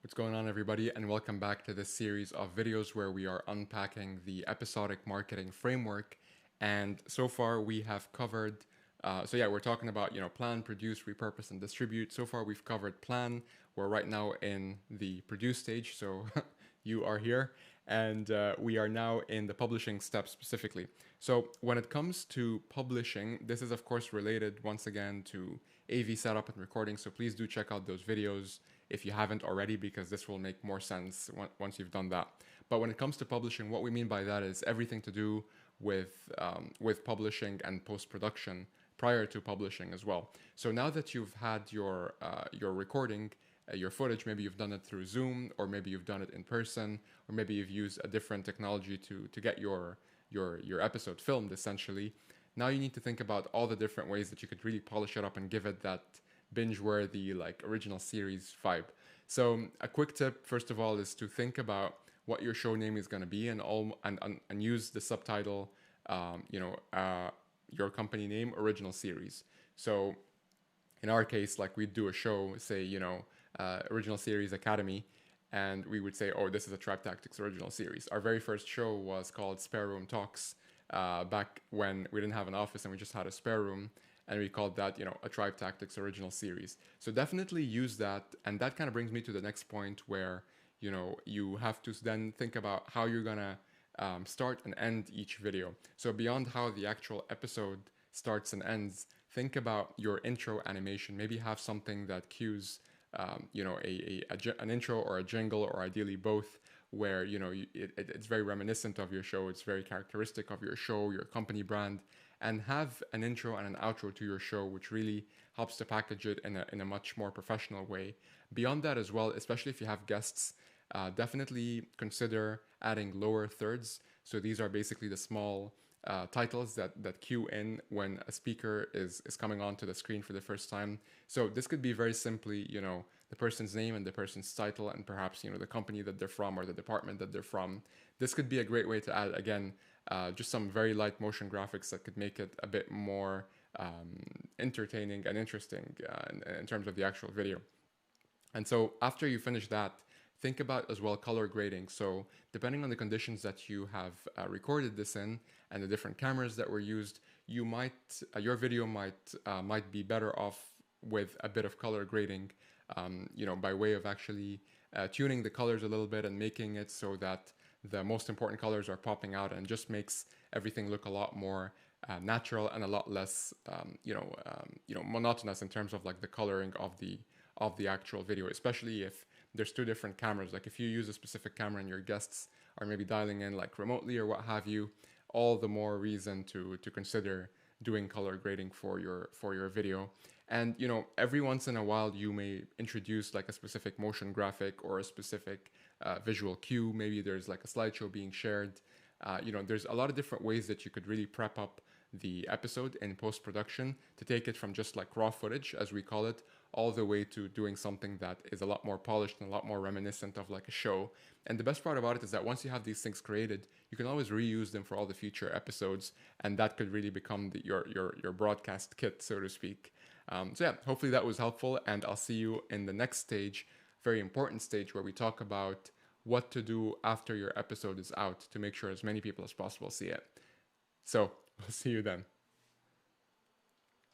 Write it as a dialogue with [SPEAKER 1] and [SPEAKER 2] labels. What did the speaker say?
[SPEAKER 1] What's going on, everybody, and welcome back to this series of videos where we are unpacking the episodic marketing framework. And so far, we have covered. We're talking about plan, produce, repurpose, and distribute. So far, we've covered plan. We're right now in the produce stage, so you are here, and we are now in the publishing step specifically. So when it comes to publishing, this is of course related once again to AV setup and recording. So please do check out those videos if you haven't already, because this will make more sense once you've done that. But when it comes to publishing, what we mean by that is everything to do with publishing and post-production prior to publishing as well. So now that you've had your recording, your footage, maybe you've done it through Zoom, or maybe you've done it in person, or maybe you've used a different technology to get your episode filmed essentially. Now you need to think about all the different ways that you could really polish it up and give it that binge-worthy, like, original series vibe. So a quick tip, first of all, is to think about what your show name is going to be, and use the subtitle, your company name, original series. So in our case, like, we'd do a show, say, original series Academy, and we would say, oh, this is a Tribe Tactics original series. Our very first show was called Spare Room Talks, back when we didn't have an office and we just had a spare room, and we called that, a Tribe Tactics original series. So definitely use that, and that kind of brings me to the next point where, you have to then think about how you're gonna start and end each video. So beyond how the actual episode starts and ends, think about your intro animation. Maybe have something that cues, an intro or a jingle, or ideally both, where it's very reminiscent of your show. It's very characteristic of your show, your company brand, and have an intro and an outro to your show, which really helps to package it in a much more professional way. Beyond that as well, especially if you have guests, definitely consider adding lower thirds. So these are basically the small titles that cue in when a speaker is coming onto the screen for the first time. So this could be very simply, the person's name and the person's title, and perhaps, the company that they're from or the department that they're from. This could be a great way to add, again, just some very light motion graphics that could make it a bit more entertaining and interesting in terms of the actual video. And so after you finish that, think about as well color grading. So depending on the conditions that you have recorded this in and the different cameras that were used, your video might be better off with a bit of color grading, by way of actually tuning the colors a little bit and making it so that the most important colors are popping out, and just makes everything look a lot more natural and a lot less, monotonous in terms of like the coloring of the actual video, especially if there's two different cameras. Like, if you use a specific camera and your guests are maybe dialing in like remotely or what have you, all the more reason to consider doing color grading for your video. And every once in a while you may introduce like a specific motion graphic or a specific visual cue. Maybe there's like a slideshow being shared. There's a lot of different ways that you could really prep up the episode in post-production to take it from just like raw footage, as we call it, all the way to doing something that is a lot more polished and a lot more reminiscent of like a show. And the best part about it is that once you have these things created, you can always reuse them for all the future episodes, and that could really become your broadcast kit, so to speak. Hopefully that was helpful, and I'll see you in the next stage, very important stage, where we talk about what to do after your episode is out to make sure as many people as possible see it. So we'll see you then.